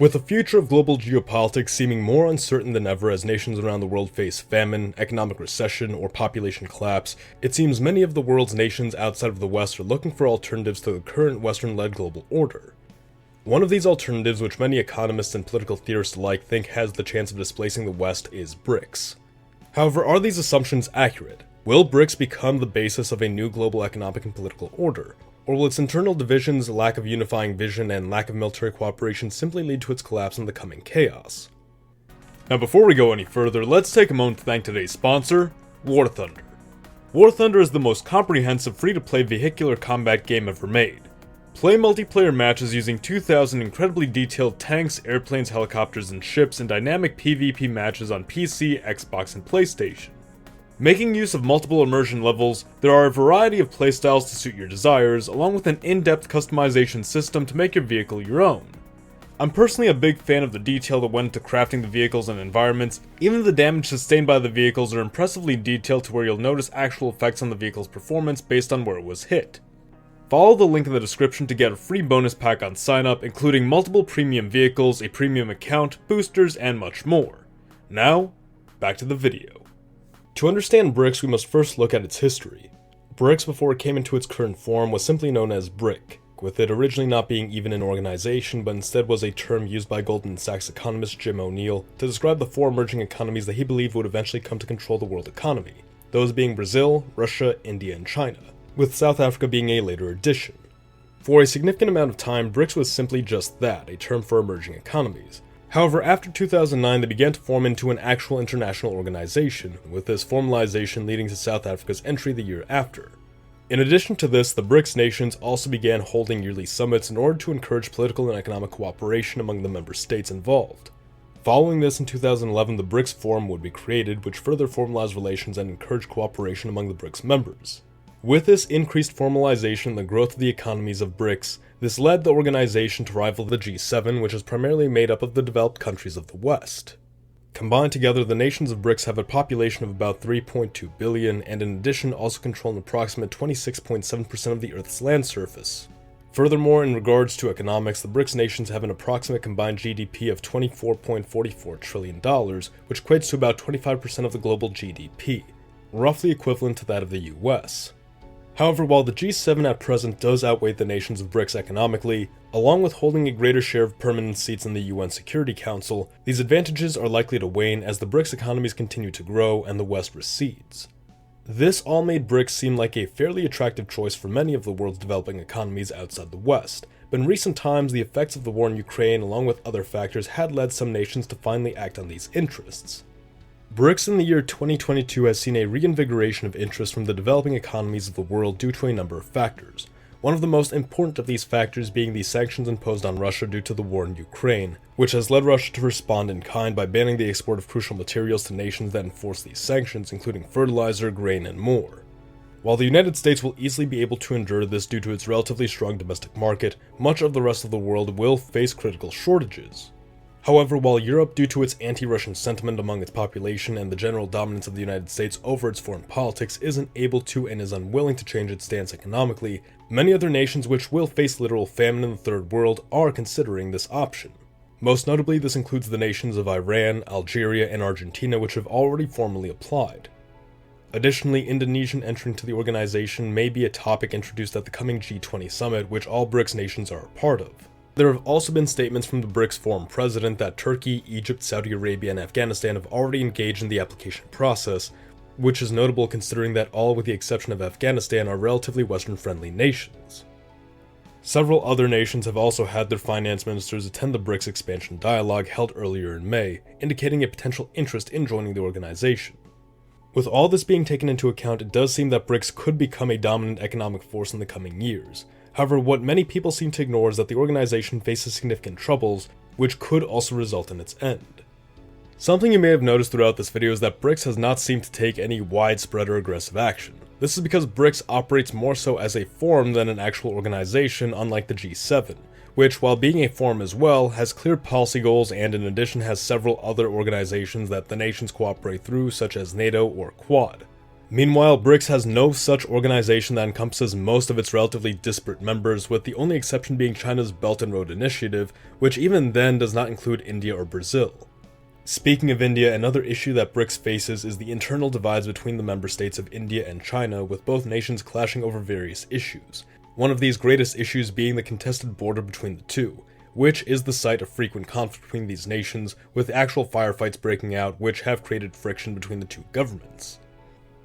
With the future of global geopolitics seeming more uncertain than ever as nations around the world face famine, economic recession, or population collapse, it seems many of the world's nations outside of the West are looking for alternatives to the current Western-led global order. One of these alternatives, which many economists and political theorists alike think has the chance of displacing the West, is BRICS. However, are these assumptions accurate? Will BRICS become the basis of a new global economic and political order? Or will its internal divisions, lack of unifying vision, and lack of military cooperation simply lead to its collapse in the coming chaos? Now before we go any further, let's take a moment to thank today's sponsor, War Thunder. War Thunder is the most comprehensive free-to-play vehicular combat game ever made. Play multiplayer matches using 2,000 incredibly detailed tanks, airplanes, helicopters, and ships in dynamic PvP matches on PC, Xbox, and PlayStation. Making use of multiple immersion levels, there are a variety of playstyles to suit your desires, along with an in-depth customization system to make your vehicle your own. I'm personally a big fan of the detail that went into crafting the vehicles and environments. Even the damage sustained by the vehicles are impressively detailed to where you'll notice actual effects on the vehicle's performance based on where it was hit. Follow the link in the description to get a free bonus pack on sign up, including multiple premium vehicles, a premium account, boosters, and much more. Now, back to the video. To understand BRICS, we must first look at its history. BRICS, before it came into its current form, was simply known as BRIC, with it originally not being even an organization, but instead was a term used by Goldman Sachs economist Jim O'Neill to describe the four emerging economies that he believed would eventually come to control the world economy, those being Brazil, Russia, India, and China, with South Africa being a later addition. For a significant amount of time, BRICS was simply just that, a term for emerging economies. However, after 2009, they began to form into an actual international organization, with this formalization leading to South Africa's entry the year after. In addition to this, the BRICS nations also began holding yearly summits in order to encourage political and economic cooperation among the member states involved. Following this, in 2011, the BRICS Forum would be created, which further formalized relations and encouraged cooperation among the BRICS members. With this increased formalization and the growth of the economies of BRICS, this led the organization to rival the G7, which is primarily made up of the developed countries of the West. Combined together, the nations of BRICS have a population of about 3.2 billion, and in addition also control an approximate 26.7% of the Earth's land surface. Furthermore, in regards to economics, the BRICS nations have an approximate combined GDP of $24.44 trillion, which equates to about 25% of the global GDP, roughly equivalent to that of the US. However, while the G7 at present does outweigh the nations of BRICS economically, along with holding a greater share of permanent seats in the UN Security Council, these advantages are likely to wane as the BRICS economies continue to grow and the West recedes. This all made BRICS seem like a fairly attractive choice for many of the world's developing economies outside the West, but in recent times the effects of the war in Ukraine along with other factors had led some nations to finally act on these interests. BRICS in the year 2022 has seen a reinvigoration of interest from the developing economies of the world due to a number of factors. One of the most important of these factors being the sanctions imposed on Russia due to the war in Ukraine, which has led Russia to respond in kind by banning the export of crucial materials to nations that enforce these sanctions, including fertilizer, grain, and more. While the United States will easily be able to endure this due to its relatively strong domestic market, much of the rest of the world will face critical shortages. However, while Europe, due to its anti-Russian sentiment among its population and the general dominance of the United States over its foreign politics, isn't able to and is unwilling to change its stance economically, many other nations which will face literal famine in the third world are considering this option. Most notably, this includes the nations of Iran, Algeria, and Argentina, which have already formally applied. Additionally, Indonesian entry into the organization may be a topic introduced at the coming G20 summit, which all BRICS nations are a part of. There have also been statements from the BRICS Forum president that Turkey, Egypt, Saudi Arabia, and Afghanistan have already engaged in the application process, which is notable considering that all with the exception of Afghanistan are relatively Western-friendly nations. Several other nations have also had their finance ministers attend the BRICS expansion dialogue held earlier in May, indicating a potential interest in joining the organization. With all this being taken into account, it does seem that BRICS could become a dominant economic force in the coming years. However, what many people seem to ignore is that the organization faces significant troubles, which could also result in its end. Something you may have noticed throughout this video is that BRICS has not seemed to take any widespread or aggressive action. This is because BRICS operates more so as a forum than an actual organization, unlike the G7, which, while being a forum as well, has clear policy goals and in addition has several other organizations that the nations cooperate through, such as NATO or Quad. Meanwhile, BRICS has no such organization that encompasses most of its relatively disparate members, with the only exception being China's Belt and Road Initiative, which even then does not include India or Brazil. Speaking of India, another issue that BRICS faces is the internal divides between the member states of India and China, with both nations clashing over various issues. One of these greatest issues being the contested border between the two, which is the site of frequent conflict between these nations, with actual firefights breaking out which have created friction between the two governments.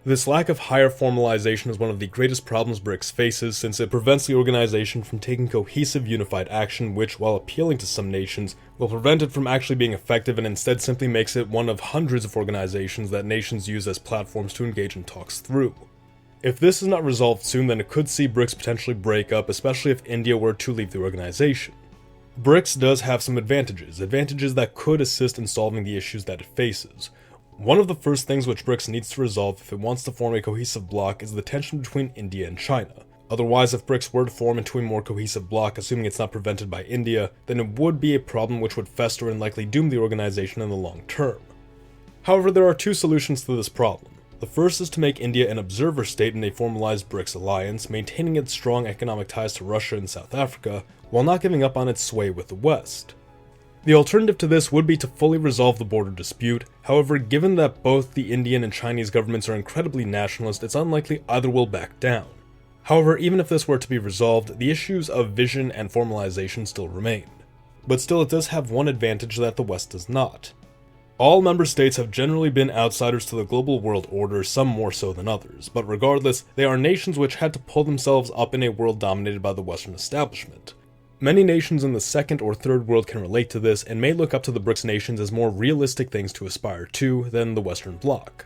This lack of higher formalization is one of the greatest problems BRICS faces, since it prevents the organization from taking cohesive, unified action which, while appealing to some nations, will prevent it from actually being effective and instead simply makes it one of hundreds of organizations that nations use as platforms to engage in talks through. If this is not resolved soon, then it could see BRICS potentially break up, especially if India were to leave the organization. BRICS does have some advantages that could assist in solving the issues that it faces. One of the first things which BRICS needs to resolve if it wants to form a cohesive bloc is the tension between India and China. Otherwise, if BRICS were to form into a more cohesive bloc, assuming it's not prevented by India, then it would be a problem which would fester and likely doom the organization in the long term. However, there are two solutions to this problem. The first is to make India an observer state in a formalized BRICS alliance, maintaining its strong economic ties to Russia and South Africa, while not giving up on its sway with the West. The alternative to this would be to fully resolve the border dispute. However, given that both the Indian and Chinese governments are incredibly nationalist, it's unlikely either will back down. However, even if this were to be resolved, the issues of vision and formalization still remain. But still, it does have one advantage that the West does not. All member states have generally been outsiders to the global world order, some more so than others, but regardless, they are nations which had to pull themselves up in a world dominated by the Western establishment. Many nations in the second or third world can relate to this and may look up to the BRICS nations as more realistic things to aspire to than the Western Bloc.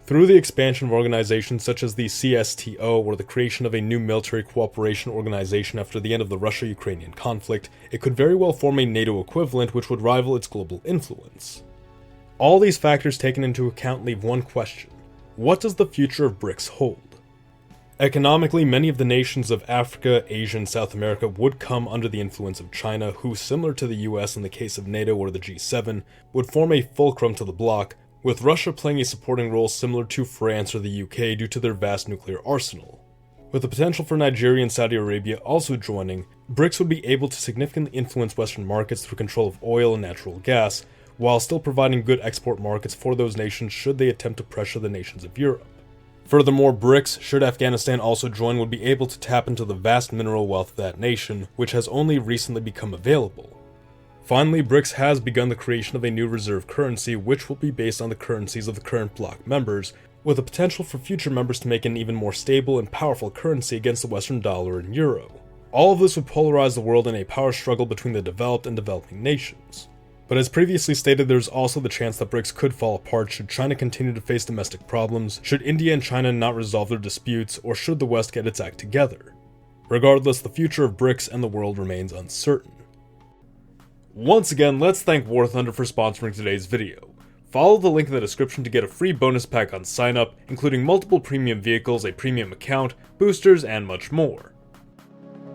Through the expansion of organizations such as the CSTO or the creation of a new military cooperation organization after the end of the Russia-Ukrainian conflict, it could very well form a NATO equivalent which would rival its global influence. All these factors taken into account leave one question: what does the future of BRICS hold? Economically, many of the nations of Africa, Asia, and South America would come under the influence of China, who, similar to the US in the case of NATO or the G7, would form a fulcrum to the bloc, with Russia playing a supporting role similar to France or the UK due to their vast nuclear arsenal. With the potential for Nigeria and Saudi Arabia also joining, BRICS would be able to significantly influence Western markets through control of oil and natural gas, while still providing good export markets for those nations should they attempt to pressure the nations of Europe. Furthermore, BRICS, should Afghanistan also join, would be able to tap into the vast mineral wealth of that nation, which has only recently become available. Finally, BRICS has begun the creation of a new reserve currency which will be based on the currencies of the current bloc members, with the potential for future members to make an even more stable and powerful currency against the Western dollar and euro. All of this would polarize the world in a power struggle between the developed and developing nations. But as previously stated, there's also the chance that BRICS could fall apart should China continue to face domestic problems, should India and China not resolve their disputes, or should the West get its act together. Regardless, the future of BRICS and the world remains uncertain. Once again, let's thank War Thunder for sponsoring today's video. Follow the link in the description to get a free bonus pack on sign up, including multiple premium vehicles, a premium account, boosters, and much more.